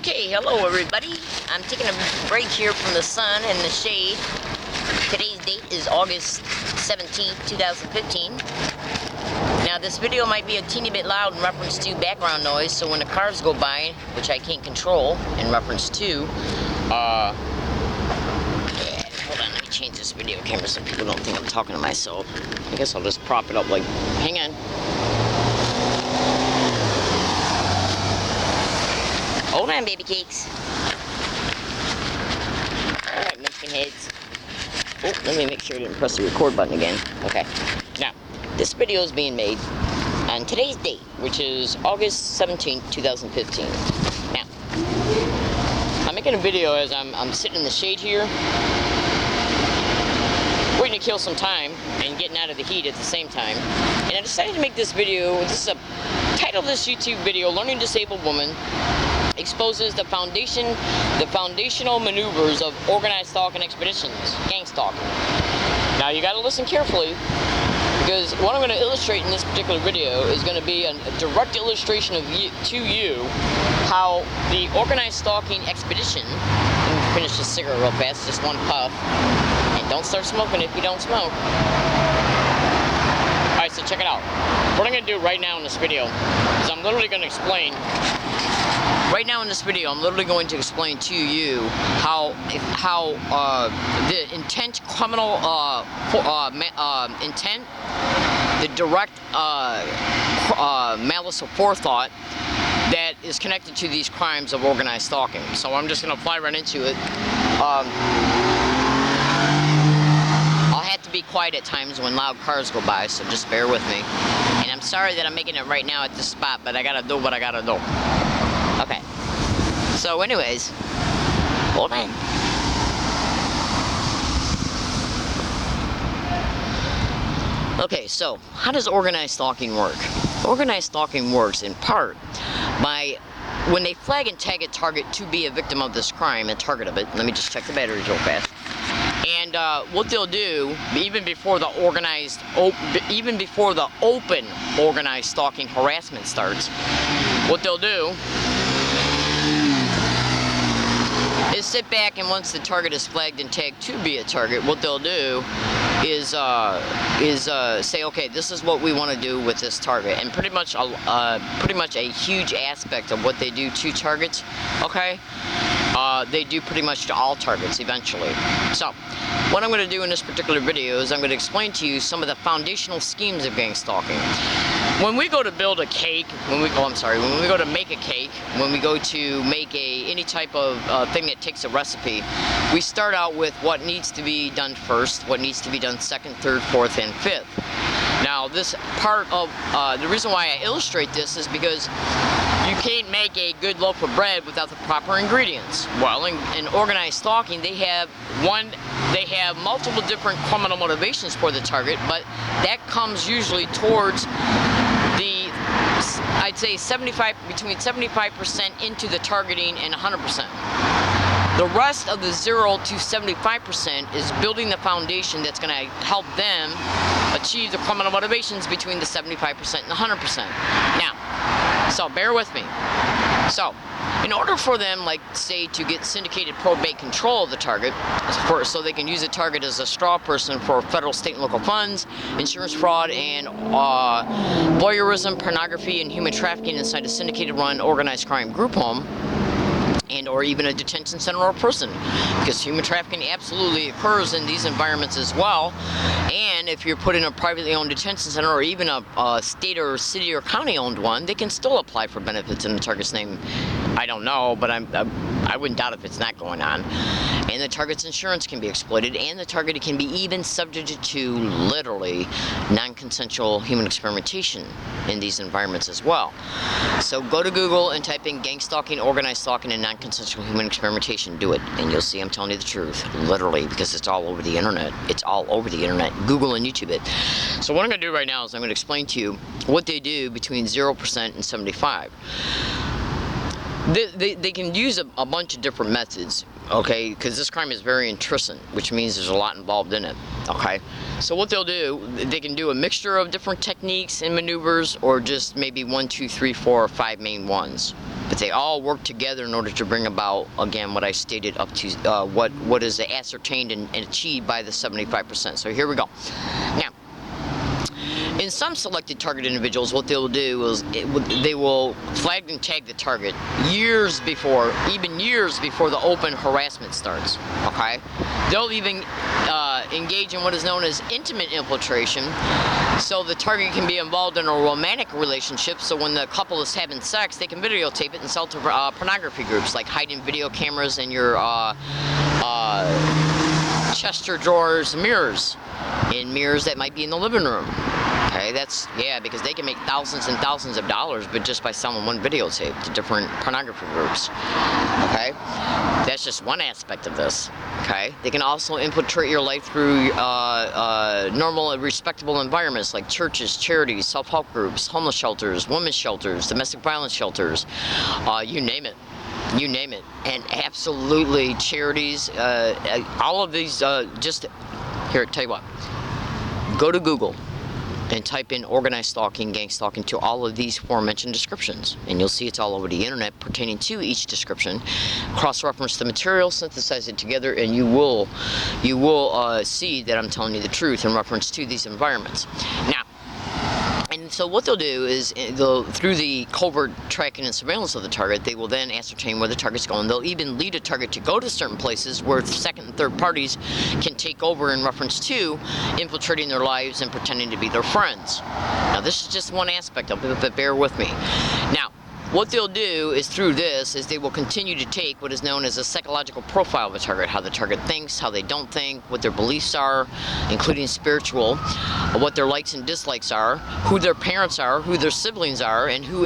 Okay, hello everybody. I'm taking a break here from the sun and the shade. Today's date is August 17th, 2015. Now this video might be a teeny bit loud in reference to background noise, so when the cars go by, which I can't control in reference to, hold on, let me change this video camera so people don't think I'm talking to myself. I guess I'll just prop it up like, hang on. Hold on, baby cakes. Alright, Mexican heads. Oh, let me make sure I didn't press the record button again. Okay. Now, this video is being made on today's date, which is August 17th, 2015. Now, I'm making a video as I'm sitting in the shade here, waiting to kill some time and getting out of the heat at the same time. And I decided to make this video. This is a title of this YouTube video, Learning Disabled Woman Exposes the foundational maneuvers of organized stalking expeditions, gang stalking. Now you gotta listen carefully, because what I'm going to illustrate in this particular video is going to be a direct illustration of to you how the organized stalking expedition. Let me finish this cigarette real fast, just one puff, and don't start smoking if you don't smoke. Alright, so check it out. What I'm going to do right now in this video is I'm literally going to explain. Right now in this video, I'm literally going to explain to you how the intent, criminal intent, the direct malice or forethought that is connected to these crimes of organized stalking. So I'm just going to fly right into it. I'll have to be quiet at times when loud cars go by, so just bear with me. And I'm sorry that I'm making it right now at this spot, but I gotta do what I gotta do. Okay, so anyways, hold on. Okay, so how does organized stalking work? Organized stalking works in part by when they flag and tag a target to be a victim of this crime, a target of it. Let me just check the batteries real fast. And what they'll do, even before the open organized stalking harassment starts, what they'll do is sit back, and once the target is flagged and tagged to be a target, what they'll do is say, okay, this is what we want to do with this target, and pretty much a huge aspect of what they do to targets, okay, they do pretty much to all targets eventually. So what I'm going to do in this particular video is I'm going to explain to you some of the foundational schemes of gang stalking. When we go to build a cake, when we go to make a cake, when we go to make any type of thing that takes a recipe, we start out with what needs to be done first, what needs to be done second, third, fourth, and fifth. Now this part of, the reason why I illustrate this is because you can't make a good loaf of bread without the proper ingredients. Well, in organized stalking, they have multiple different criminal motivations for the target, but that comes usually towards the, I'd say between 75% into the targeting and 100%. The rest of the 0 to 75% is building the foundation that's going to help them achieve the criminal motivations between the 75% and the 100%. Now, so bear with me. So, in order for them, like, say, to get syndicated probate control of the target, so they can use the target as a straw person for federal, state, and local funds, insurance fraud, and voyeurism, pornography, and human trafficking inside a syndicated-run organized crime group home, and or even a detention center or prison, because human trafficking absolutely occurs in these environments as well. And if you're put in a privately owned detention center or even a state or city or county owned one, they can still apply for benefits in the target's name. I don't know, but I wouldn't doubt if it's not going on. And the target's insurance can be exploited, and the target can be even subjected to literally non-consensual human experimentation in these environments as well. So go to Google and type in gang stalking, organized stalking, and non-consensual human experimentation. Do it, and you'll see I'm telling you the truth, literally, because it's all over the internet. It's all over the internet. Google and YouTube it. So what I'm going to do right now is I'm going to explain to you what they do between 0% and 75%. They can use a bunch of different methods, okay, because this crime is very intrusive, which means there's a lot involved in it, okay? So what they'll do, they can do a mixture of different techniques and maneuvers, or just maybe 1, 2, 3, 4, or 5 main ones, but they all work together in order to bring about, again, what I stated up to what is ascertained and achieved by the 75%. So here we go. Now, in some selected target individuals, what they'll do is they will flag and tag the target years before, even years before the open harassment starts. Okay, they'll even engage in what is known as intimate infiltration, so the target can be involved in a romantic relationship. So when the couple is having sex, they can videotape it and sell to pornography groups, like hiding video cameras in your chest or drawers, mirrors that might be in the living room. Okay, because they can make thousands and thousands of dollars, but just by selling one videotape to different pornography groups. Okay, that's just one aspect of this. Okay, they can also infiltrate your life through normal and respectable environments like churches, charities, self-help groups, homeless shelters, women's shelters, domestic violence shelters, you name it. You name it. And absolutely charities, all of these, here, tell you what, go to Google and type in organized stalking, gang stalking to all of these aforementioned descriptions, and you'll see it's all over the internet pertaining to each description. Cross-reference the material, synthesize it together, and you will see that I'm telling you the truth in reference to these environments. Now, and so what they'll do is, through the covert tracking and surveillance of the target, they will then ascertain where the target's going. They'll even lead a target to go to certain places where second and third parties can take over in reference to infiltrating their lives and pretending to be their friends. Now, this is just one aspect of it, but bear with me. Now, what they'll do is, through this, is they will continue to take what is known as a psychological profile of a target, how the target thinks, how they don't think, what their beliefs are, including spiritual, what their likes and dislikes are, who their parents are, who their siblings are, and who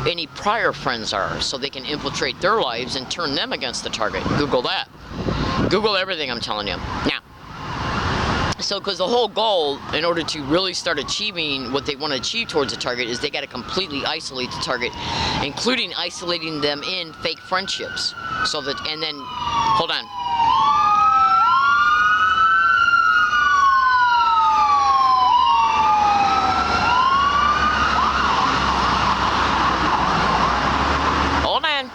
any prior friends are, so they can infiltrate their lives and turn them against the target. Google that. Google everything I'm telling you. Now, so, because the whole goal, in order to really start achieving what they want to achieve towards a target, is they got to completely isolate the target, including isolating them in fake friendships. So that, and then, hold on. Hold on.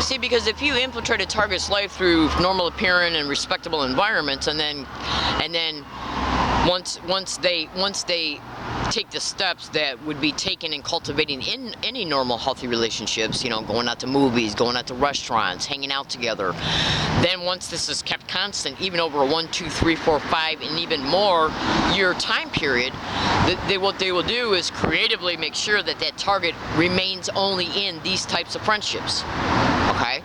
See, because if you infiltrate a target's life through normal appearing and respectable environments, and then once they take the steps that would be taken in cultivating in any normal healthy relationships, you know, going out to movies, going out to restaurants, hanging out together, then once this is kept constant, even over a 1, 2, 3, 4, 5, and even more year time period, what they will do is creatively make sure that that target remains only in these types of friendships. Okay?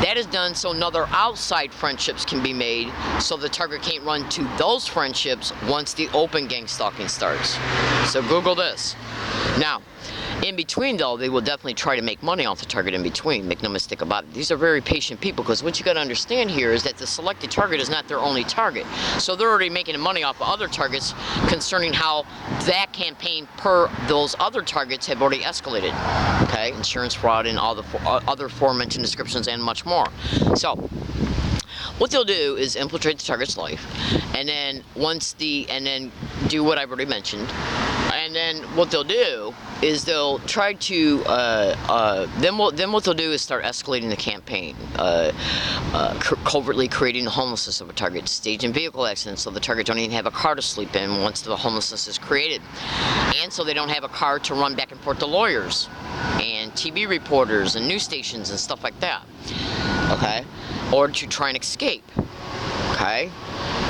That is done so other outside friendships can be made, so the target can't run to those friendships once the open gang stalking starts. So Google this. Now, in between, though, they will definitely try to make money off the target in between. Make no mistake about it. These are very patient people, because what you got to understand here is that the selected target is not their only target. So they're already making money off of other targets concerning how that campaign per those other targets have already escalated. Okay, insurance fraud and all the other aforementioned descriptions and much more. So what they'll do is infiltrate the target's life, and then do what I've already mentioned. And then what they'll do is they'll try to then what they'll do is start escalating the campaign, covertly creating the homelessness of a target, staging vehicle accidents so the target don't even have a car to sleep in once the homelessness is created, and so they don't have a car to run back and forth to lawyers and TV reporters and news stations and stuff like that. Okay, or to try and escape. Okay.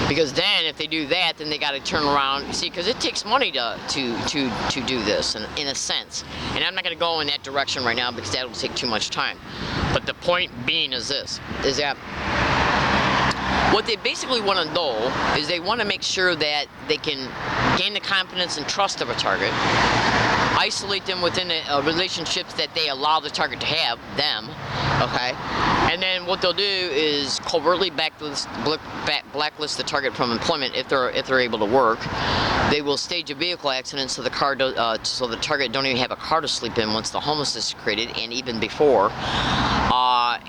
Because then, if they do that, then they got to turn around. You see, because it takes money to do this, in a sense. And I'm not going to go in that direction right now because that will take too much time. But the point being is this: is that what they basically want to know is they want to make sure that they can gain the confidence and trust of a target, isolate them within the relationships that they allow the target to have, them, okay? And then what they'll do is covertly blacklist the target from employment if they're able to work. They will stage a vehicle accident so the target don't even have a car to sleep in once the homelessness is created, and even before.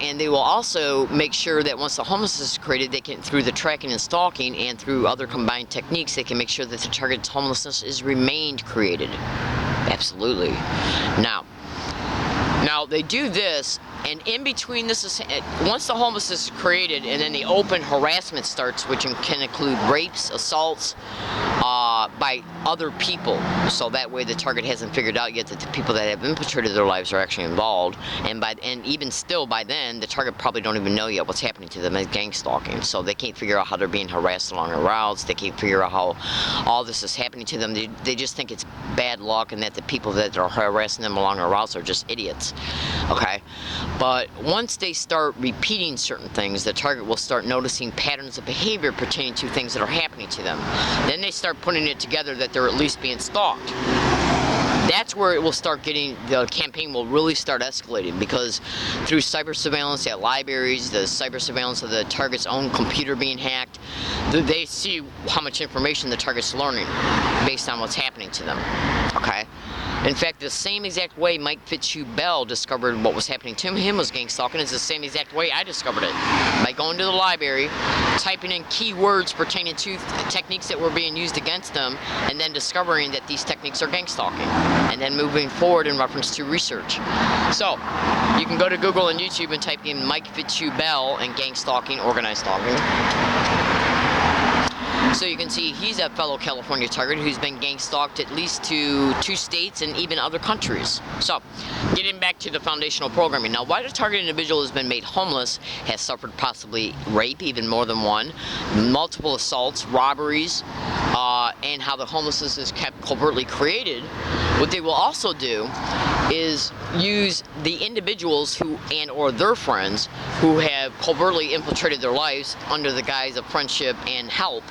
And And they will also make sure that once the homelessness is created, they can, through the tracking and stalking and through other combined techniques, they can make sure that the target's homelessness is remained created. Absolutely. Now they do this, and in between this is, once the homelessness is created and then the open harassment starts, which can include rapes, assaults by other people. So that way the target hasn't figured out yet that the people that have infiltrated their lives are actually involved, and even still by then the target probably don't even know yet what's happening to them as gang stalking. So they can't figure out how they're being harassed along their routes. They can't figure out how all this is happening to them. They just think it's bad luck and that the people that are harassing them along their routes are just idiots. Okay, but once they start repeating certain things, the target will start noticing patterns of behavior pertaining to things that are happening to them. Then they start putting it together that they're at least being stalked. That's where it will start getting, the campaign will really start escalating, because through cyber surveillance at libraries, the cyber surveillance of the target's own computer being hacked, they see how much information the target's learning based on what's happening to them. Okay? In fact, the same exact way Mike Fitzhugh-Bell discovered what was happening to him was gang stalking is the same exact way I discovered it. By going to the library, typing in keywords pertaining to techniques that were being used against them, and then discovering that these techniques are gang stalking, and then moving forward in reference to research. So, you can go to Google and YouTube and type in Mike Fitzhugh-Bell and gang stalking, organized stalking. So you can see he's a fellow California target who's been gang stalked at least to 2 states and even other countries. So, getting back to the foundational programming. Now, why the target individual has been made homeless, has suffered possibly rape, even more than one, multiple assaults, robberies, and how the homelessness is kept covertly created. What they will also do is use the individuals who or their friends who have covertly infiltrated their lives under the guise of friendship and help.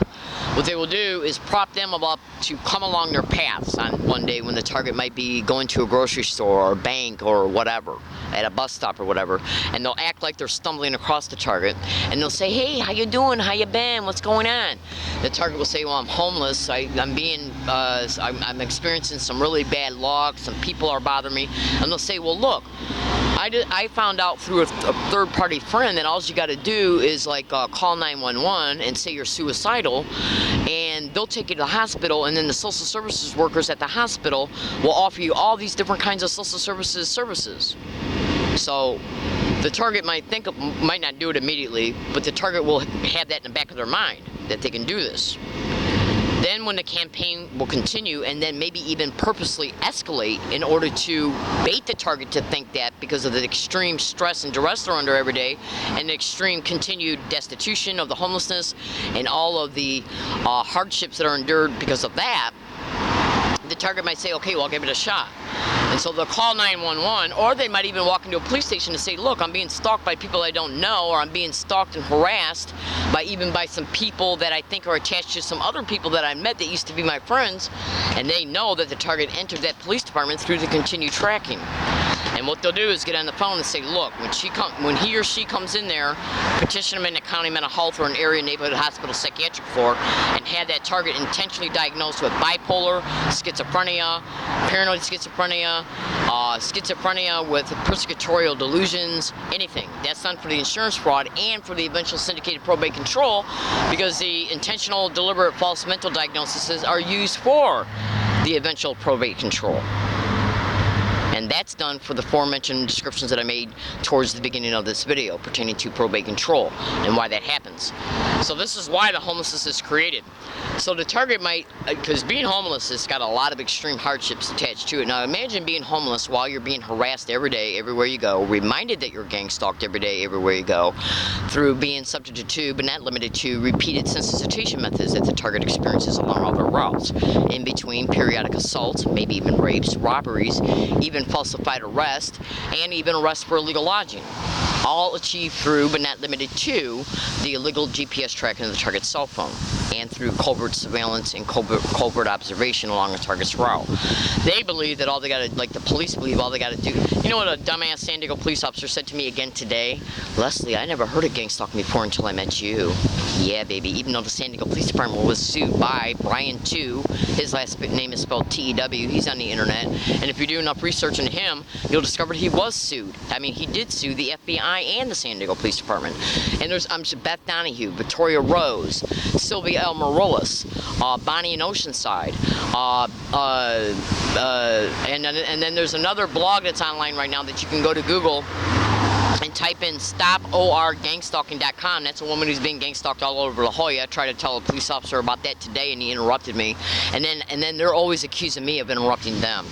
What they will do is prop them up to come along their paths on one day when the target might be going to a grocery store or a bank or whatever, at a bus stop or whatever, and they'll act like they're stumbling across the target, and they'll say, "Hey, how you doing? How you been? What's going on?" The target will say, "Well, I'm homeless. I'm experiencing some really bad luck. Some people are bothering me." And they'll say, "Well, look, I found out through a third-party friend that all you got to do is call 911 and say you're suicidal, and they'll take you to the hospital, and then the social services workers at the hospital will offer you all these different kinds of social services." So the target might not do it immediately, but the target will have that in the back of their mind that they can do this. Then when the campaign will continue and then maybe even purposely escalate in order to bait the target to think that, because of the extreme stress and duress they're under every day and the extreme continued destitution of the homelessness and all of the hardships that are endured because of that, the target might say, "Okay, well, I'll give it a shot." And so they'll call 911, or they might even walk into a police station and say, "Look, I'm being stalked by people I don't know, or I'm being stalked and harassed by some people that I think are attached to some other people that I met that used to be my friends," and they know that the target entered that police department through the continued tracking. And what they'll do is get on the phone and say, "Look, when he or she comes in there, petition them in the county mental health or an area neighborhood hospital psychiatric floor, and have that target intentionally diagnosed with bipolar, schizophrenia, paranoid schizophrenia, schizophrenia with persecutorial delusions, anything." That's done for the insurance fraud and for the eventual syndicated probate control, because the intentional, deliberate, false mental diagnoses are used for the eventual probate control. And that's done for the aforementioned descriptions that I made towards the beginning of this video pertaining to probate control and why that happens. So this is why the homelessness is created. So the target might, because being homeless has got a lot of extreme hardships attached to it. Now imagine being homeless while you're being harassed every day, everywhere you go, reminded that you're gang stalked every day, everywhere you go, through being subjected to, but not limited to, repeated sensitization methods that the target experiences along all their routes. In between periodic assaults, maybe even rapes, robberies, even falsified arrest, and even arrest for illegal lodging. All achieved through, but not limited to, the illegal GPS tracking of the target's cell phone. and through covert surveillance and covert observation along a target's route. They believe that all they gotta, like the police believe all they gotta do. You know what a dumbass San Diego police officer said to me again today? Leslie, I never heard of gang-stalking before until I met you. Yeah, baby, even though the San Diego Police Department was sued by Brian 2, his last name is spelled T-E-W, he's on the internet, and if you do enough research into him, you'll discover he was sued. I mean, he did sue the FBI and the San Diego Police Department. And there's Beth Donahue, Victoria Rose, Sylvia L. Morales, Bonnie in Oceanside, and then there's another blog that's online right now that you can go to Google and type in stoporgangstalking.com. That's a woman who's being gang-stalked all over La Jolla. I tried to tell a police officer about that today, and he interrupted me. And then they're always accusing me of interrupting them.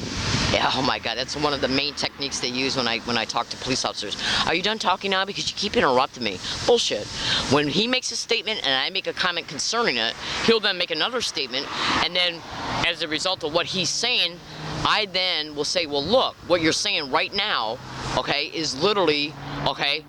Yeah, oh my God, that's one of the main techniques they use when I talk to police officers. Are you done talking now? Because you keep interrupting me. Bullshit. When he makes a statement and I make a comment concerning it, he'll then make another statement, and then as a result of what he's saying, I then will say, well, look, what you're saying right now, okay, is literally, okay,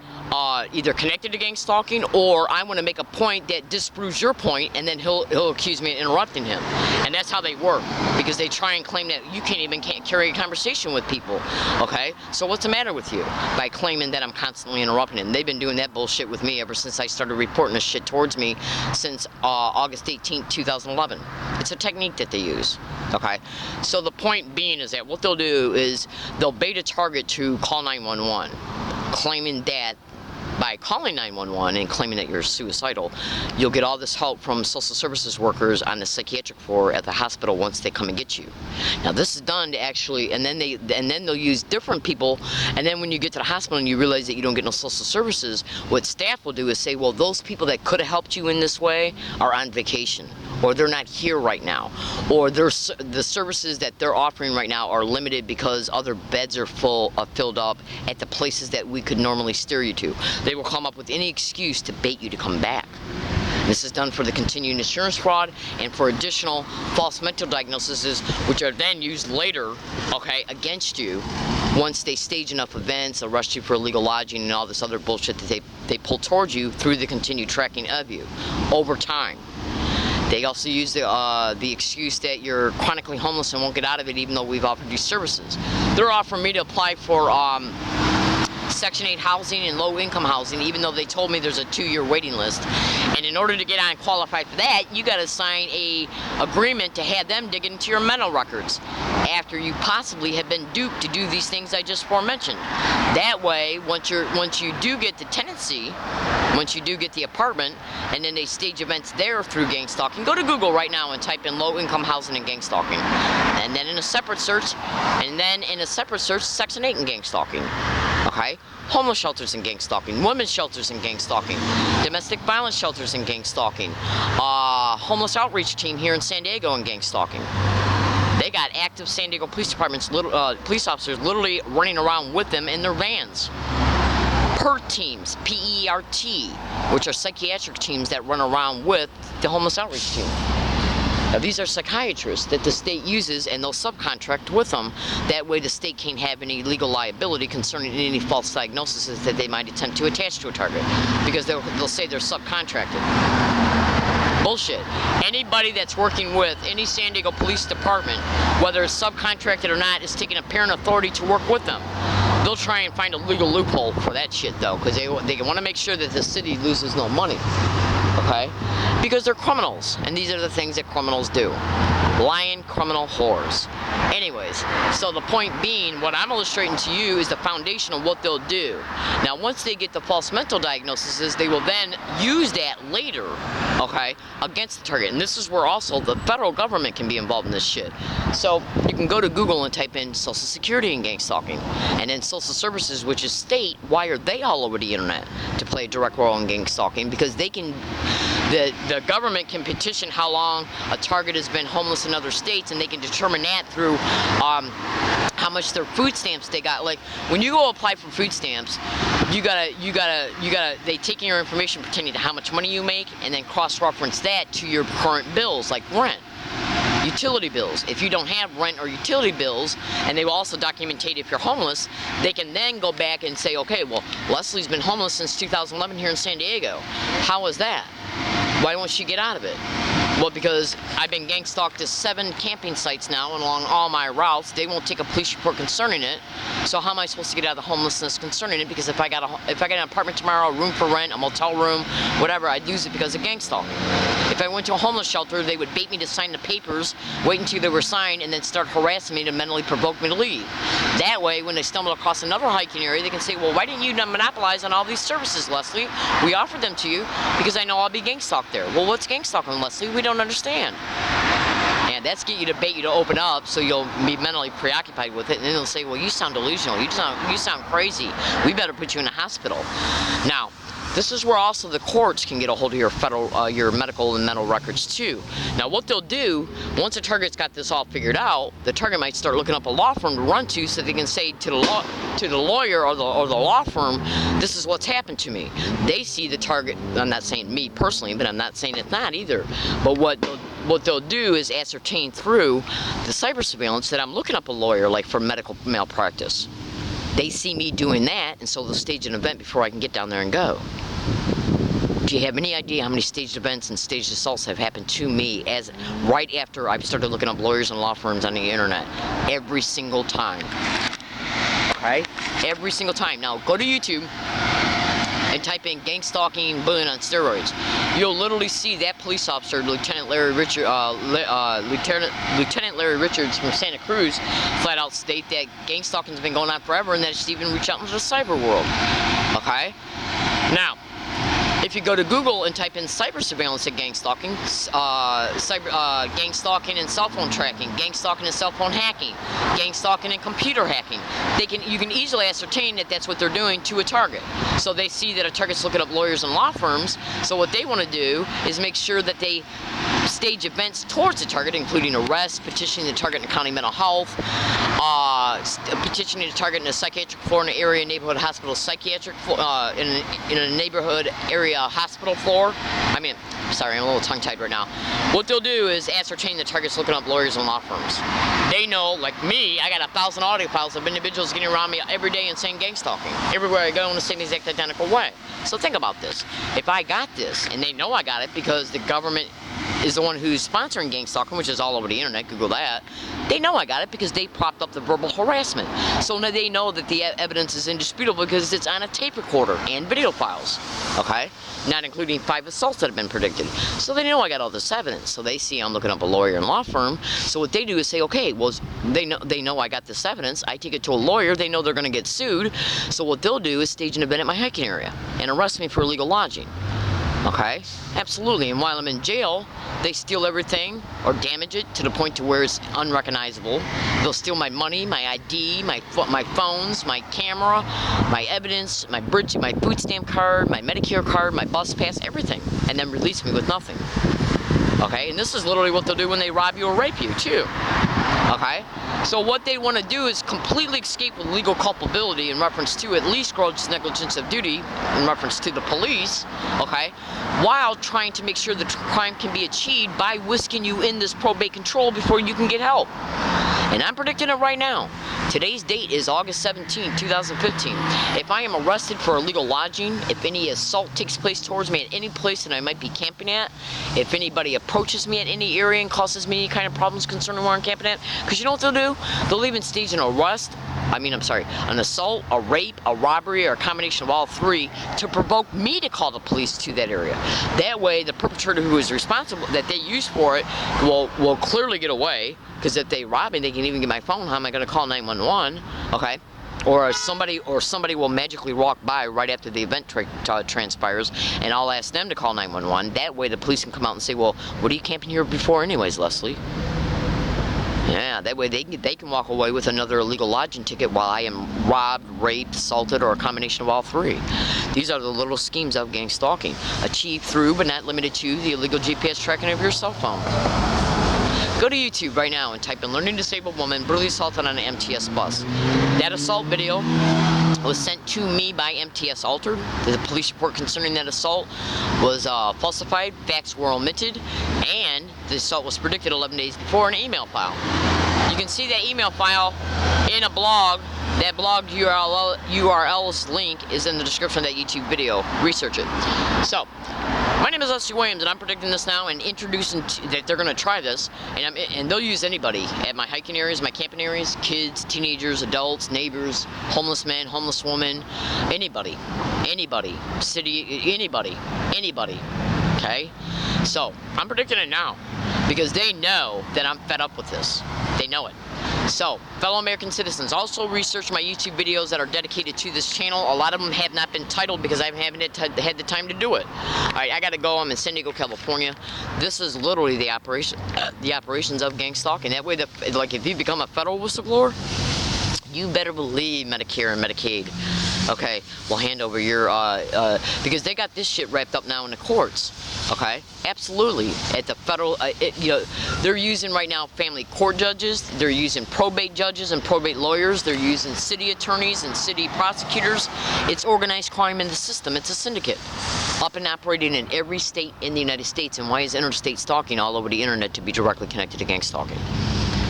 either connected to gang stalking, or I want to make a point that disproves your point, and then he'll accuse me of interrupting him. And that's how they work, because they try and claim that you can't carry a conversation with people, okay? So what's the matter with you by claiming that I'm constantly interrupting him? They've been doing that bullshit with me ever since I started reporting this shit towards me since August 18th, 2011. It's a technique that they use, okay? So the point being is that what they'll do is they'll bait a target to call 911, claiming that by calling 911 and claiming that you're suicidal, you'll get all this help from social services workers on the psychiatric floor at the hospital once they come and get you. Now this is done to actually, and then they'll use different people, and then when you get to the hospital and you realize that you don't get no social services, what staff will do is say, well, those people that could have helped you in this way are on vacation, or they're not here right now, or the services that they're offering right now are limited because other beds are filled up at the places that we could normally steer you to. They will come up with any excuse to bait you to come back. This is done for the continuing insurance fraud and for additional false mental diagnoses, which are then used later, okay, against you once they stage enough events, arrest you for illegal lodging and all this other bullshit that they pull towards you through the continued tracking of you over time. They also use the excuse that you're chronically homeless and won't get out of it even though we've offered you services. They're offering me to apply for Section 8 housing and low-income housing, even though they told me there's a 2-year waiting list. And in order to get on qualified for that, you got to sign a agreement to have them dig into your mental records after you possibly have been duped to do these things I just aforementioned. That way, once you do get to Tennessee, once you do get the apartment, and then they stage events there through gang stalking, go to Google right now and type in low-income housing and gang stalking. And then in a separate search, Section 8 and gang stalking. Okay? Homeless shelters and gang stalking, women's shelters and gang stalking, domestic violence shelters and gang stalking, homeless outreach team here in San Diego and gang stalking. They got active San Diego Police Department's police officers literally running around with them in their vans. PERT teams, P-E-R-T, which are psychiatric teams that run around with the homeless outreach team. Now, these are psychiatrists that the state uses, and they'll subcontract with them. That way the state can't have any legal liability concerning any false diagnoses that they might attempt to attach to a target, because they'll say they're subcontracted. Bullshit. Anybody that's working with any San Diego Police Department, whether it's subcontracted or not, is taking apparent authority to work with them. They'll try and find a legal loophole for that shit, though, because they want to make sure that the city loses no money. Okay? Because they're criminals, and these are the things that criminals do. Lying criminal whores. Anyways, so the point being, what I'm illustrating to you is the foundation of what they'll do. Now, once they get the false mental diagnoses, they will then use that later, okay, against the target. And this is where also the federal government can be involved in this shit. So you can go to Google and type in Social Security and gang stalking, and then Social Services, which is state. Why are they all over the internet to play a direct role in gang stalking? Because they can. The government can petition how long a target has been homeless in other states, and they can determine that through how much their food stamps they got. Like when you go apply for food stamps, you gotta they take in your information pertaining to how much money you make, and then cross-reference that to your current bills, like rent, utility bills. If you don't have rent or utility bills, and they will also documentate if you're homeless, they can then go back and say, okay, well, Leslie's been homeless since 2011 here in San Diego. How is that? Why won't she get out of it? Well, because I've been gang stalked to 7 camping sites now and along all my routes. They won't take a police report concerning it. So how am I supposed to get out of the homelessness concerning it? Because if I got an apartment tomorrow, a room for rent, a motel room, whatever, I'd use it because of gang stalking. If I went to a homeless shelter, they would bait me to sign the papers, wait until they were signed, and then start harassing me to mentally provoke me to leave. That way, when they stumble across another hiking area, they can say, well, why didn't you monopolize on all these services, Leslie? We offered them to you because I know I'll be gang stalked there. Well, what's gang stalking, Leslie? We don't understand. And that's get you to bait you to open up so you'll be mentally preoccupied with it, and then they'll say, well, you sound delusional, you sound crazy, we better put you in a hospital. Now, this is where also the courts can get a hold of your medical and mental records too. Now what they'll do, once a target's got this all figured out, the target might start looking up a law firm to run to so they can say to the lawyer or the law firm, this is what's happened to me. They see the target, I'm not saying me personally, but I'm not saying it's not either. But what they'll do is ascertain through the cyber surveillance that I'm looking up a lawyer like for medical malpractice. They see me doing that, and so they'll stage an event before I can get down there and go. Do you have any idea how many staged events and staged assaults have happened to me as right after I've started looking up lawyers and law firms on the internet? Every single time. Okay? Every single time. Now go to YouTube and type in gang stalking bullying on steroids. You'll literally see that police officer, Lieutenant Larry Richards from Santa Cruz, flat out state that gang stalking has been going on forever and that it's even reached out into the cyber world. Okay? Now, if you go to Google and type in cyber surveillance and gang stalking, gang stalking and cell phone tracking, gang stalking and cell phone hacking, gang stalking and computer hacking, you can easily ascertain that that's what they're doing to a target. So they see that a target's looking up lawyers and law firms, so what they want to do is make sure that they stage events towards the target, including arrest, petitioning the target in county mental health, petitioning the target in a psychiatric floor in an area neighborhood hospital psychiatric floor, in a neighborhood area hospital floor. Sorry, I'm a little tongue-tied right now. What they'll do is ascertain the target's looking up lawyers and law firms. They know, like me, I got 1,000 audio files of individuals getting around me every day and saying gang stalking. Everywhere I go in the same exact identical way. So think about this. If I got this, and they know I got it because the government is the one who's sponsoring gang stalking, which is all over the internet, Google that. They know I got it because they propped up the verbal harassment. So now they know that the evidence is indisputable because it's on a tape recorder and video files, okay? Not including 5 assaults that have been predicted. So they know I got all this evidence. So they see I'm looking up a lawyer and law firm. So what they do is say, okay, well, they know I got this evidence. I take it to a lawyer. They know they're going to get sued. So what they'll do is stage an event at my hiking area and arrest me for illegal lodging. Okay, absolutely. And while I'm in jail, they steal everything or damage it to the point to where it's unrecognizable. They'll steal my money, my ID, my phones, my camera, my evidence, my food stamp card, my Medicare card, my bus pass, everything, and then release me with nothing. Okay, and this is literally what they'll do when they rob you or rape you too. Okay, so what they want to do is completely escape with legal culpability in reference to at least gross negligence of duty in reference to the police, okay, while trying to make sure the crime can be achieved by whisking you in this probate control before you can get help. And I'm predicting it right now. Today's date is August 17, 2015. If I am arrested for illegal lodging, if any assault takes place towards me at any place that I might be camping at, if anybody approaches me at any area and causes me any kind of problems concerning where I'm camping at, because you know what they'll do? They'll even stage an an assault, a rape, a robbery, or a combination of all 3 to provoke me to call the police to that area. That way, the perpetrator who is responsible, that they use for it, will clearly get away, because if they rob me, they can even get my phone. How am I going to call 911? Okay. Or somebody will magically walk by right after the event transpires, and I'll ask them to call 911. That way, the police can come out and say, well, what are you camping here before anyways, Leslie? Yeah, that way they can walk away with another illegal lodging ticket while I am robbed, raped, assaulted, or a combination of all 3. These are the little schemes of gang stalking, achieved through but not limited to the illegal GPS tracking of your cell phone. Go to YouTube right now and type in learning disabled woman brutally assaulted on an MTS bus. That assault video was sent to me by MTS Altered. The police report concerning that assault was falsified, facts were omitted, and the assault was predicted 11 days before in an email file. You can see that email file in a blog. That blog URL's link is in the description of that YouTube video. Research it. So, My name is Leslie Williams, and I'm predicting this now and introducing that they're going to try this, and they'll use anybody at my hiking areas, my camping areas, kids, teenagers, adults, neighbors, homeless men, homeless women, anybody, city, anybody, okay? So, I'm predicting it now, because they know that I'm fed up with this. They know it. So, fellow American citizens, also research my YouTube videos that are dedicated to this channel. A lot of them have not been titled because I haven't had the time to do it. Alright, I gotta go. I'm in San Diego, California. This is literally the operations of GangStalking. That way, like, if you become a federal whistleblower, you better believe Medicare and Medicaid, okay, will hand over your, because they got this shit wrapped up now in the courts, okay? Absolutely. At the federal, you know, they're using right now family court judges, they're using probate judges and probate lawyers, they're using city attorneys and city prosecutors. It's organized crime in the system. It's a syndicate. Up and operating in every state in the United States. And why is interstate stalking all over the internet? To be directly connected to gang stalking.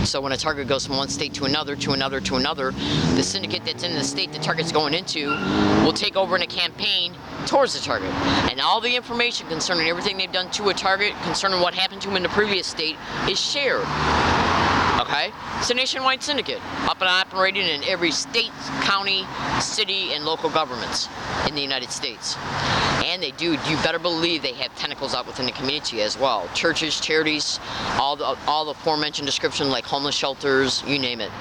So when a target goes from one state to another, the syndicate that's in the state the target's going into will take over in a campaign towards the target. And all the information concerning everything they've done to a target, concerning what happened to him in the previous state, is shared. Okay? It's a nationwide syndicate, up and operating in every state, county, city, and local governments in the United States. And they do, you better believe they have tentacles out within the community as well. Churches, charities, all the aforementioned description, like homeless shelters, you name it.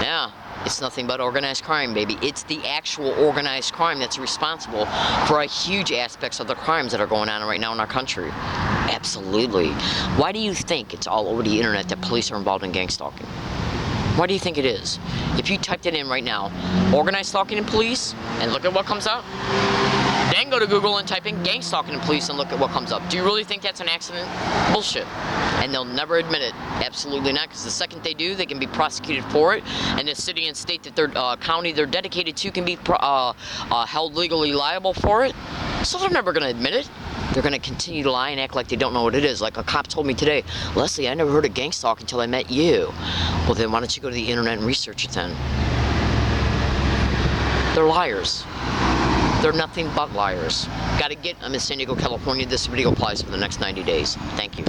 Yeah, it's nothing but organized crime, baby. It's the actual organized crime that's responsible for a huge aspects of the crimes that are going on right now in our country. Absolutely. Why do you think it's all over the internet that police are involved in gang stalking? Why do you think it is? If you typed it in right now, organized stalking and police, and look at what comes up. Then go to Google and type in gang stalking and police and look at what comes up. Do you really think that's an accident? Bullshit. And they'll never admit it. Absolutely not, because the second they do, they can be prosecuted for it, and the city and state that their county they're dedicated to can be held legally liable for it. So they're never going to admit it. They're going to continue to lie and act like they don't know what it is. Like a cop told me today, Leslie, I never heard of gang stalking until I met you. Well, then why don't you go to the internet and research it then? They're liars. They're nothing but liars. Gotta get, I'm in San Diego, California. This video applies for the next 90 days. Thank you.